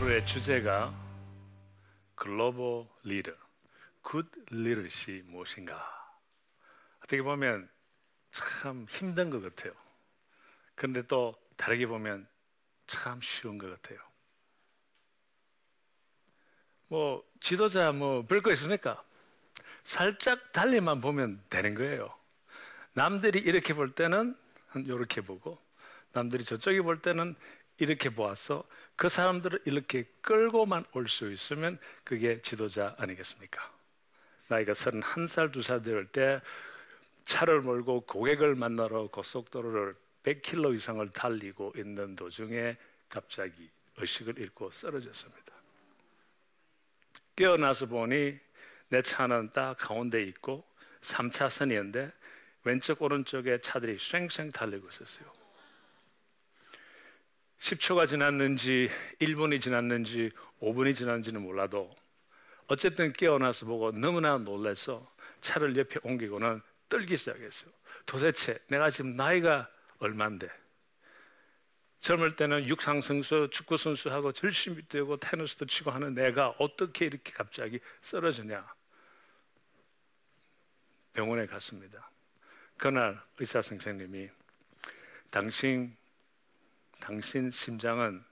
오늘의 주제가 글로벌 리더, 굿 리더십이 무엇인가? 어떻게 보면 참 힘든 것 같아요. 그런데 또 다르게 보면 참 쉬운 것 같아요. 지도자 별 거 있습니까? 살짝 달리만 보면 되는 거예요. 남들이 이렇게 볼 때는 이렇게 보고, 남들이 저쪽에 볼 때는 이렇게 보아서 그 사람들을 이렇게 끌고만 올 수 있으면 그게 지도자 아니겠습니까? 나이가 31살, 2살 될 때 차를 몰고 고객을 만나러 고속도로를 100km 이상을 달리고 있는 도중에 갑자기 의식을 잃고 쓰러졌습니다. 깨어나서 보니 내 차는 딱 가운데 있고 3차선이었는데 왼쪽 오른쪽에 차들이 쌩쌩 달리고 있었어요. 10초가 지났는지 1분이 지났는지 5분이 지났는지는 몰라도 어쨌든 깨어나서 보고 너무나 놀라서 차를 옆에 옮기고는 떨기 시작했어요. 도대체 내가 지금 나이가 얼만데, 젊을 때는 육상선수, 축구선수하고 열심히 뛰고 테니스도 치고 하는 내가 어떻게 이렇게 갑자기 쓰러지냐. 병원에 갔습니다. 그날 의사 선생님이 당신 심장은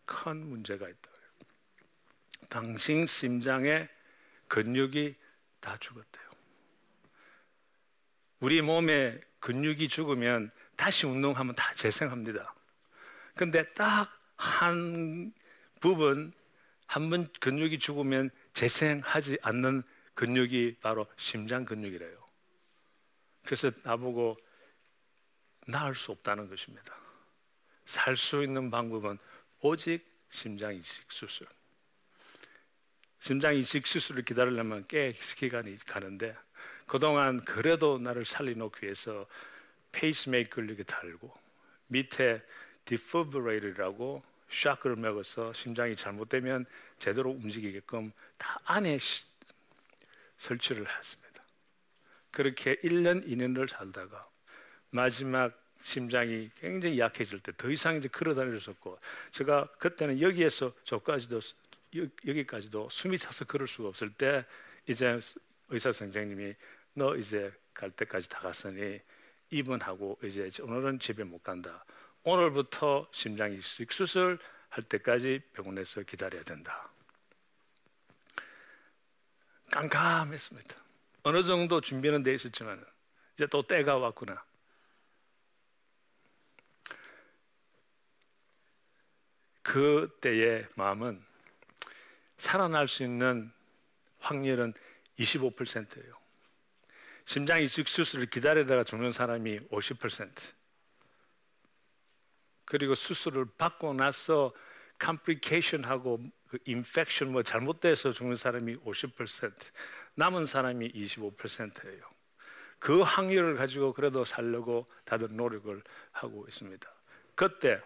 큰 문제가 있다. 당신 심장의 근육이 다 죽었대요. 우리 몸에 근육이 죽으면 다시 운동하면 다 재생합니다. 근데 딱 한 부분, 한 번 근육이 죽으면 재생하지 않는 근육이 바로 심장 근육이래요. 그래서 나보고 나을 수 없다는 것입니다. 살 수 있는 방법은 오직 심장 이식 수술. 심장 이식 수술을 기다리려면 꽤 기간이 가는데, 그동안 그래도 나를 살려놓기 위해서 페이스메이커를 이렇게 달고 밑에 디피브레이터라고 샤크를 먹어서 심장이 잘못되면 제대로 움직이게끔 다 안에 설치를 했습니다. 그렇게 1년, 2년을 살다가 마지막 심장이 굉장히 약해질 때 더 이상 이제 걸어 다닐 수 없고, 제가 그때는 여기에서 여기까지도 숨이 차서 걸을 수가 없을 때 이제 의사 선생님이 너 이제 갈 때까지 다 갔으니 입원하고 이제 오늘은 집에 못 간다. 오늘부터 심장 이식 수술 할 때까지 병원에서 기다려야 된다. 깜깜했습니다. 어느 정도 준비는 돼 있었지만 이제 또 때가 왔구나. 그때의 마음은 살아날 수 있는 확률은 25%예요. 심장 이식 수술을 기다리다가 죽는 사람이 50%. 그리고 수술을 받고 나서 컴플리케이션하고 인펙션 잘못돼서 죽는 사람이 50%. 남은 사람이 25%예요. 그 확률을 가지고 그래도 살려고 다들 노력을 하고 있습니다. 그때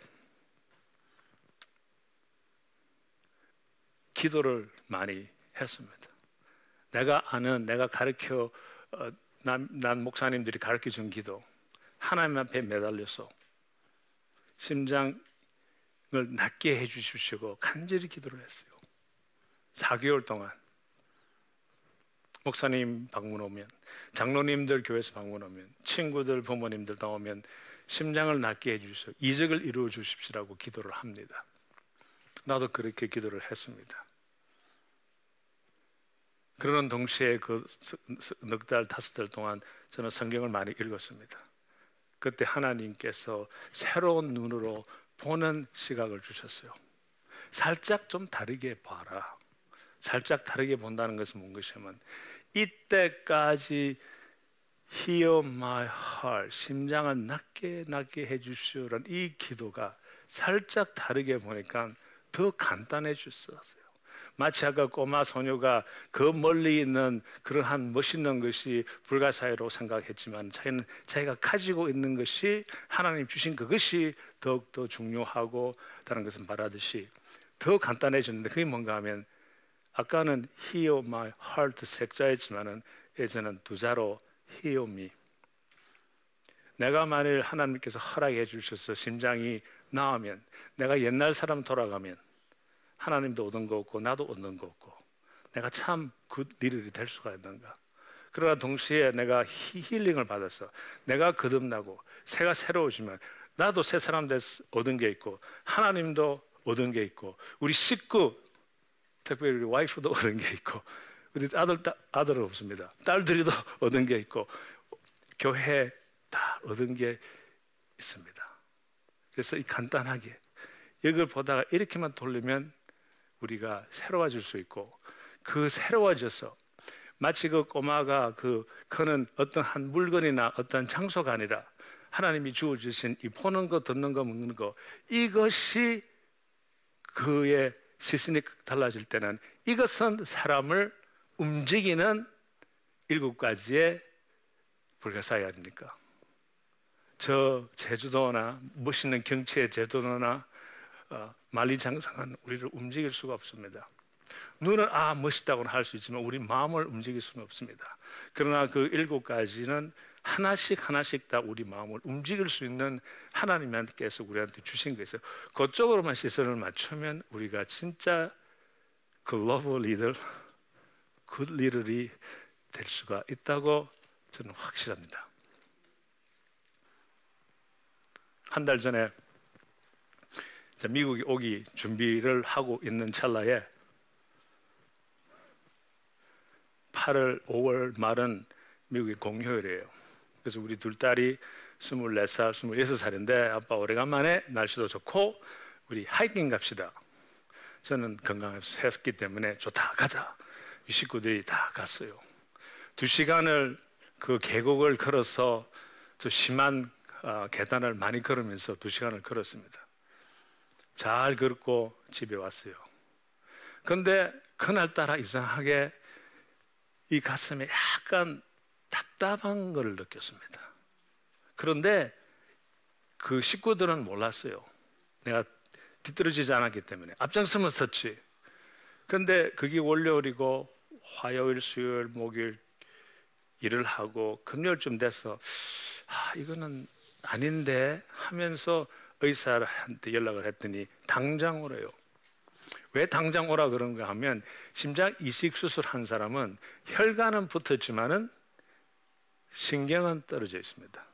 기도를 많이 했습니다. 내가 가르쳐 난 목사님들이 가르쳐 준 기도, 하나님 앞에 매달려서 심장을 낫게 해 주십시오 간절히 기도를 했어요. 4개월 동안 목사님 방문 오면, 장로님들 교회에서 방문 오면, 친구들 부모님들 나오면 심장을 낫게 해 주십시오, 이적을 이루어 주십시오라고 기도를 합니다. 나도 그렇게 기도를 했습니다. 그러는 동시에 그 넉 달, 5달 동안 저는 성경을 많이 읽었습니다. 그때 하나님께서 새로운 눈으로 보는 시각을 주셨어요. 살짝 좀 다르게 봐라. 살짝 다르게 본다는 것은 무엇이냐면, 이때까지 Heal my heart, 심장을 낫게 해 주시오라는 이 기도가 살짝 다르게 보니까 더 간단해졌어요. 마치 아까 꼬마 소녀가 그 멀리 있는 그러한 멋있는 것이 불가사의로 생각했지만, 자기가 가지고 있는 것이 하나님 주신 그것이 더욱더 중요하고 다른 것은 말하듯이 더 간단해졌는데, 그게 뭔가 하면 아까는 Heal my heart 색자였지만은 이제는 두자로 Heal me. 내가 만일 하나님께서 허락해 주셔서 심장이 나으면, 내가 옛날 사람 돌아가면 하나님도 얻은 거 없고 나도 얻는 거 없고 내가 참 굿 리더이 될 수가 있는가? 그러나 동시에 내가 힐링을 받아서 내가 거듭나고 새가 새로워지면 나도 새 사람 돼서 얻은 게 있고 하나님도 얻은 게 있고 우리 식구 특별히 우리 와이프도 얻은 게 있고 우리 아들은 없습니다. 딸들이도 얻은 게 있고 교회 다 얻은 게 있습니다. 그래서 이 간단하게 이걸 보다가 이렇게만 돌리면 우리가 새로워질 수 있고 그 새로워져서 마치 그 꼬마가 그 크는 어떤 한 물건이나 어떤 장소가 아니라 하나님이 주어주신 이 보는 거, 듣는 거, 먹는 거 이것이 그의 시선이 달라질 때는 이것은 사람을 움직이는 7가지의 불가사의 아닙니까? 저 제주도나 멋있는 경치의 제주도나 만리장성한 우리를 움직일 수가 없습니다. 눈은 멋있다고는 할 수 있지만 우리 마음을 움직일 수는 없습니다. 그러나 그 7가지는 하나씩 다 우리 마음을 움직일 수 있는 하나님께서 우리한테 주신 것이어요. 그쪽으로만 시선을 맞추면 우리가 진짜 글로벌 리더, 굿 리더이 될 수가 있다고 저는 확실합니다. 한 달 전에 미국에 오기 준비를 하고 있는 찰나에 8월, 5월 말은 미국의 공휴일이에요. 그래서 우리 둘 딸이 24살, 26살인데 아빠 오래간만에 날씨도 좋고 우리 하이킹 갑시다. 저는 건강했기 때문에 좋다 가자. 이 식구들이 다 갔어요. 2시간을 그 계곡을 걸어서 저 심한 계단을 많이 걸으면서 2시간을 걸었습니다. 잘 걷고 집에 왔어요. 그런데 그날따라 이상하게 이 가슴에 약간 답답한 걸 느꼈습니다. 그런데 그 식구들은 몰랐어요. 내가 뒤떨어지지 않았기 때문에 앞장서면 섰지. 그런데 그게 월요일이고 화요일, 수요일, 목요일 일을 하고 금요일쯤 돼서 이거는 아닌데 하면서 의사한테 연락을 했더니 당장 오래요. 왜 당장 오라 그런가 하면 심장 이식 수술한 사람은 혈관은 붙었지만은 신경은 떨어져 있습니다.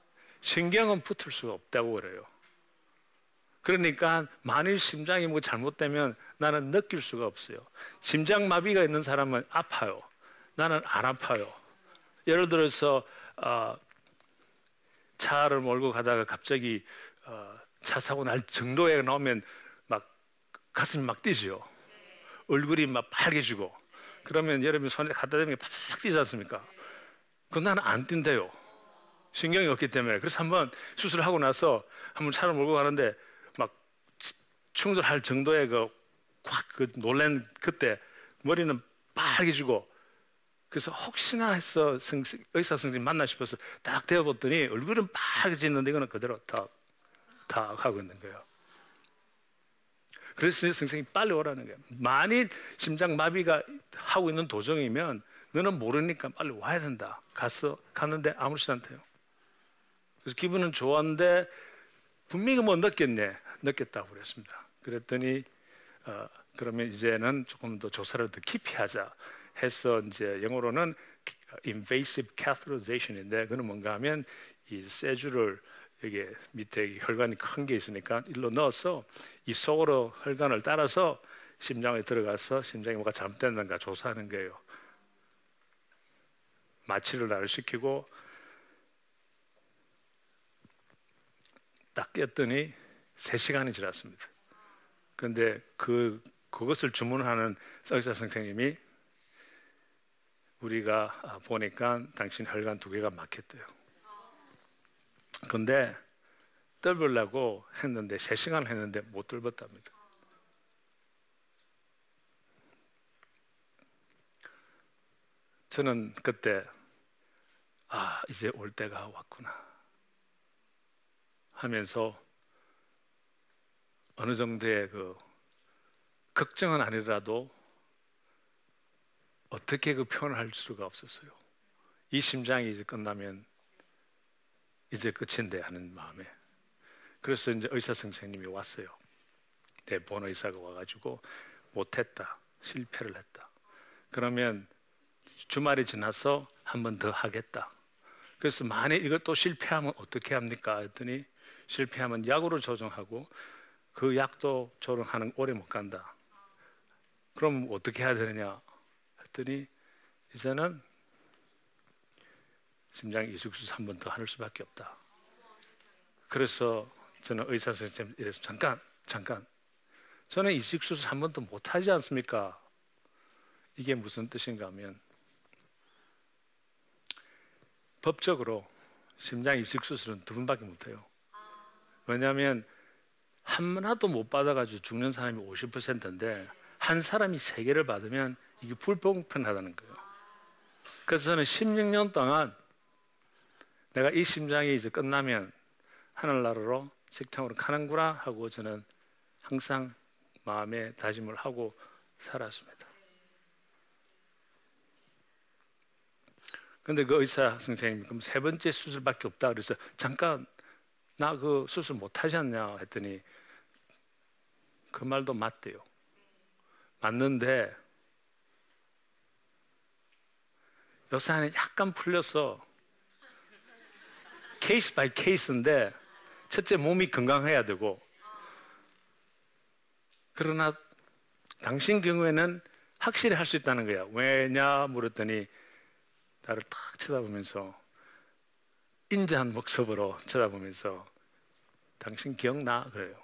신경은 붙을 수가 없다고 그래요. 그러니까 만일 심장이 뭐 잘못되면 나는 느낄 수가 없어요. 심장마비가 있는 사람은 아파요. 나는 안 아파요. 예를 들어서 차를 몰고 가다가 갑자기 차 사고 날 정도에 나오면 막 가슴이 막 뛰죠. 얼굴이 막 빨개지고 그러면 여러분 손에 갖다 대면 팍팍 뛰지 않습니까? 그건 나는 안 뛴대요. 신경이 없기 때문에. 그래서 한번 수술을 하고 나서 한번 차를 몰고 가는데 막 충돌할 정도의 그 놀란 그때 머리는 빨개지고 그래서 혹시나 해서 의사 선생님 만나 싶어서 딱 대어봤더니 얼굴은 빨개지는데 이거는 그대로 탁 하고 있는 거예요. 그래서 선생님이 빨리 오라는 거예요. 만일 심장마비가 하고 있는 도중이면 너는 모르니까 빨리 와야 된다. 갔는데 아무렇지도 않대요. 그래서 기분은 좋았는데 분명히 뭐 느꼈다고 그랬습니다. 그랬더니 그러면 이제는 조금 더 조사를 더 깊이 하자 해서 이제 영어로는 invasive catheterization인데 그건 뭔가 하면 이 쇠줄을 여기 밑에 혈관이 큰 게 있으니까 일로 넣어서 이 속으로 혈관을 따라서 심장에 들어가서 심장이 뭐가 잘못됐는가 조사하는 거예요. 마취를 나를 시키고 딱 깼더니 3시간이 지났습니다. 그런데 그것을 주문하는 의사 선생님이 우리가 보니까 당신 혈관 2개가 막혔대요. 근데 뚫으려고 했는데 3시간을 했는데 못 뚫었답니다. 저는 그때 이제 올 때가 왔구나 하면서 어느 정도의 걱정은 아니라도 어떻게 표현을 할 수가 없었어요. 이 심장이 이제 끝나면 이제 끝인데 하는 마음에. 그래서 이제 의사 선생님이 왔어요. 대본 의사가 와가지고 못했다, 실패를 했다. 그러면 주말이 지나서 한 번 더 하겠다. 그래서 만약 이것도 실패하면 어떻게 합니까? 했더니 실패하면 약으로 조정하고 그 약도 조정하는 오래 못 간다. 그럼 어떻게 해야 되느냐? 했더니 이제는 심장 이식 수술 한 번 더 할 수밖에 없다. 그래서 저는 의사 선생님 이래서 잠깐 저는 이식 수술 한 번도 못 하지 않습니까? 이게 무슨 뜻인가 하면 법적으로 심장 이식 수술은 2번밖에 못 해요. 왜냐하면 하나도 못 받아가지고 죽는 사람이 50%인데 한 사람이 3개를 받으면 이게 불공평하다는 거예요. 그래서 저는 16년 동안 내가 이 심장이 이제 끝나면 하늘나라로 식탕으로 가는구나 하고 저는 항상 마음에 다짐을 하고 살았습니다. 그런데 그 의사 선생님이 그럼 3번째 수술밖에 없다 그래서 잠깐 나 그 수술 못 하지 않냐 했더니 그 말도 맞대요. 맞는데 요새 안에 약간 풀려서 케이스 바이 케이스인데 첫째 몸이 건강해야 되고 그러나 당신 경우에는 확실히 할 수 있다는 거야. 왜냐 물었더니 나를 탁 쳐다보면서 인자한 목소리로 쳐다보면서 당신 기억나? 그래요.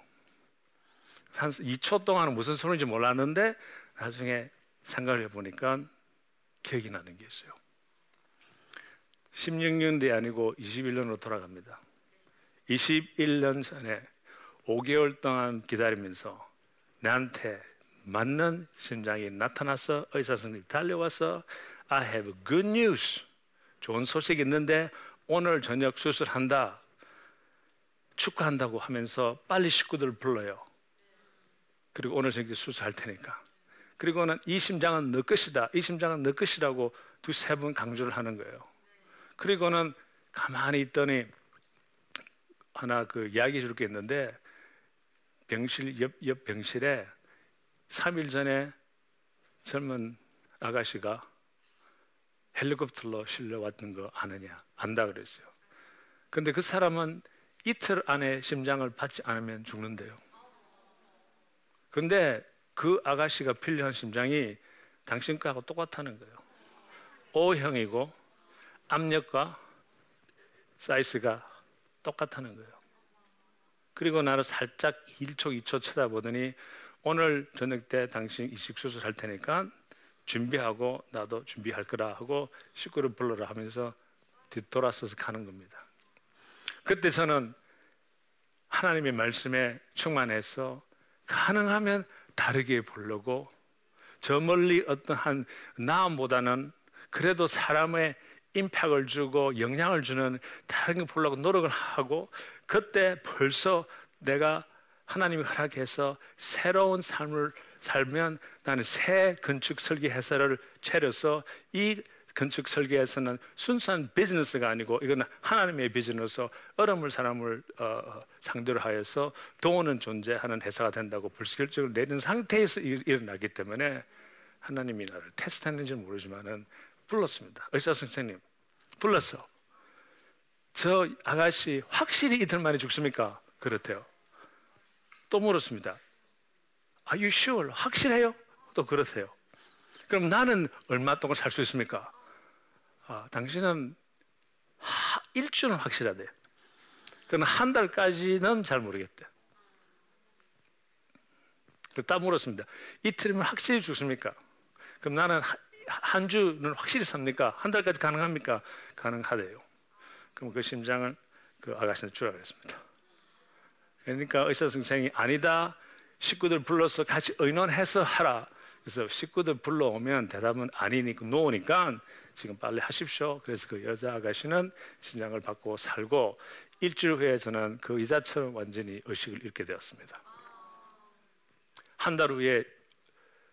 한 2초 동안은 무슨 소리인지 몰랐는데 나중에 생각을 해보니까 기억이 나는 게 있어요. 16년 뒤 아니고 21년으로 돌아갑니다. 21년 전에 5개월 동안 기다리면서 나한테 맞는 심장이 나타나서 의사 선생님이 달려와서 I have good news. 좋은 소식이 있는데 오늘 저녁 수술한다. 축하한다고 하면서 빨리 식구들을 불러요. 그리고 오늘 저녁 수술할 테니까. 그리고는 이 심장은 너 것이다. 이 심장은 너 것이라고 2-3번 강조를 하는 거예요. 그리고는 가만히 있더니 하나 그 이야기 줄 게 있는데 병실 옆 병실에 3일 전에 젊은 아가씨가 헬리콥터로 실려왔던 거 아느냐? 안다 그랬어요. 근데 그 사람은 이틀 안에 심장을 받지 않으면 죽는데요. 근데 그 아가씨가 필요한 심장이 당신 거하고 똑같다는 거예요. O형이고 압력과 사이즈가 똑같다는 거예요. 그리고 나를 살짝 1초, 2초 쳐다보더니 오늘 저녁 때 당신 이식 수술할 테니까 준비하고 나도 준비할 거라 하고 식구를 불러라 하면서 뒤돌아서서 가는 겁니다. 그때 저는 하나님의 말씀에 충만해서 가능하면 다르게 보려고 저 멀리 어떠한 나음보다는 그래도 사람의 임팩을 주고 영향을 주는 다른 걸 보려고 노력을 하고 그때 벌써 내가 하나님이 허락해서 새로운 삶을 살면 나는 새 건축 설계 회사를 차려서 이 건축 설계에서는 순수한 비즈니스가 아니고 이거는 하나님의 비즈니스로 어려운 사람을 상대로 하여서 도우는 존재하는 회사가 된다고 불식결정을 내린 상태에서 일어나기 때문에 하나님이 나를 테스트했는지 모르지만은 불렀습니다. 의사 선생님 불렀어. 저 아가씨 확실히 이틀 만에 죽습니까? 그렇대요. 또 물었습니다. Are you sure? 확실해요? 또 그렇대요. 그럼 나는 얼마 동안 살 수 있습니까? 당신은 일주일은 확실하대요. 그럼 한 달까지는 잘 모르겠대요. 딱 물었습니다. 이틀이면 확실히 죽습니까? 그럼 나는 한 주는 확실히 삽니까? 한 달까지 가능합니까? 가능하대요. 그럼 그 심장을 그 아가씨한테 주라 그랬습니다. 그러니까 의사 선생님이 아니다. 식구들 불러서 같이 의논해서 하라. 그래서 식구들 불러오면 대답은 아니니까 노니까 지금 빨리 하십시오. 그래서 그 여자 아가씨는 심장을 받고 살고 일주일 후에 저는 그 의자처럼 완전히 의식을 잃게 되었습니다. 한 달 후에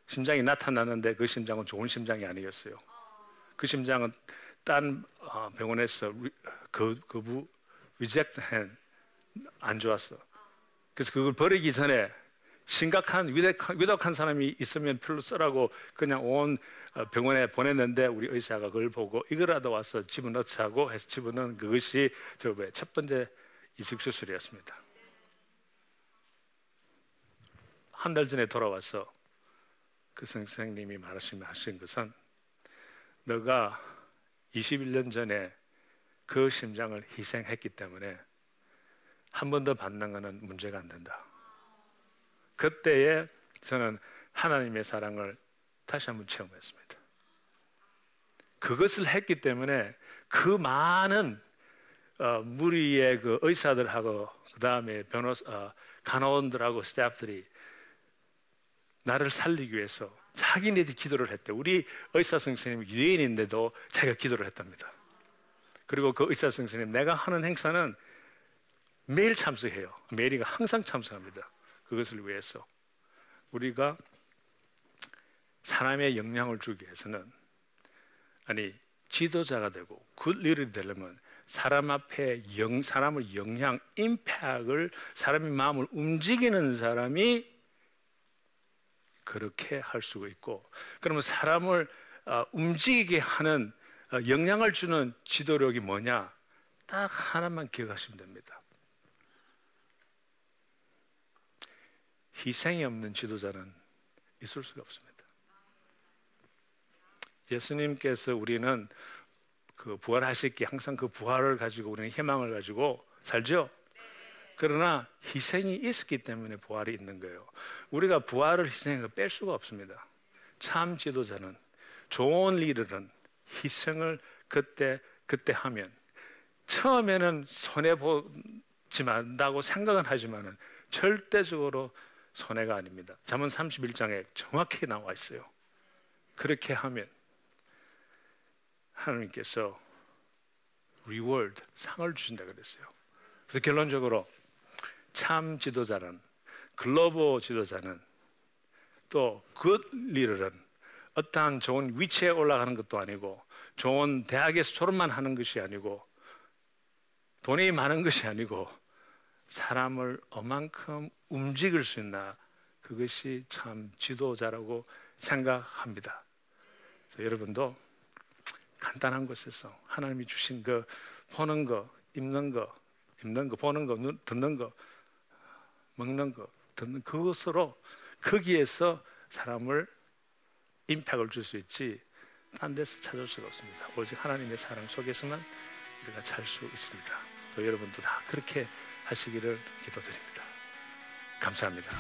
심장이 나타났는데 그 심장은 좋은 심장이 아니었어요. 그 심장은 딴 병원에서 리젝트 한 안 좋았어. 그래서 그걸 버리기 전에 심각한 위독한 사람이 있으면 필로 쓰라고 그냥 온 병원에 보냈는데 우리 의사가 그걸 보고 이거라도 와서 집어넣자고 해서 집어넣은 그것이 저의 첫 번째 이식 수술이었습니다. 한 달 전에 돌아와서 그 선생님이 하신 것은 너가 21년 전에 그 심장을 희생했기 때문에 한 번 더 받는 것은 문제가 안 된다. 그때에 저는 하나님의 사랑을 다시 한번 체험했습니다. 그것을 했기 때문에 그 많은 무리의 그 의사들하고 그 다음에 간호원들하고 스태프들이 나를 살리기 위해서 자기네들이 기도를 했대. 우리 의사 선생님이 유대인인데도 자기가 기도를 했답니다. 그리고 그 의사 선생님, 내가 하는 행사는 매일 참석해요. 매일이가 항상 참석합니다. 그것을 위해서 우리가 사람의 영향을 주기 위해서는 지도자가 되고 굿 리더가 되려면 사람 앞에 사람을 영향, 임팩을 사람의 마음을 움직이는 사람이 그렇게 할 수가 있고, 그러면 사람을 움직이게 하는 영향을 주는 지도력이 뭐냐? 딱 하나만 기억하시면 됩니다. 희생이 없는 지도자는 있을 수가 없습니다. 예수님께서 우리는 그 부활하셨기에 항상 그 부활을 가지고 우리는 희망을 가지고 살죠. 그러나 희생이 있었기 때문에 부활이 있는 거예요. 우리가 부활을 희생해서 뺄 수가 없습니다. 참 지도자는, 좋은 리더는 희생을 그때 하면 처음에는 손해보지 말다고 생각은 하지만은 절대적으로 손해가 아닙니다. 잠언 31장에 정확히 나와 있어요. 그렇게 하면 하나님께서 reward, 상을 주신다 그랬어요. 그래서 결론적으로 참 지도자는, 글로벌 지도자는, 또 굿 리더는 어떠한 좋은 위치에 올라가는 것도 아니고 좋은 대학에서 졸업만 하는 것이 아니고 돈이 많은 것이 아니고 사람을 얼만큼 움직일 수 있나, 그것이 참 지도자라고 생각합니다. 그래서 여러분도 간단한 곳에서 하나님이 주신 그 보는 거, 입는 거, 보는 거, 듣는 거, 먹는 거, 듣는 그것으로 거기에서 사람을 임팩을 줄 수 있지 딴 데서 찾을 수가 없습니다. 오직 하나님의 사랑 속에서만 우리가 살 수 있습니다. 또 여러분도 다 그렇게 하시기를 기도드립니다. 감사합니다.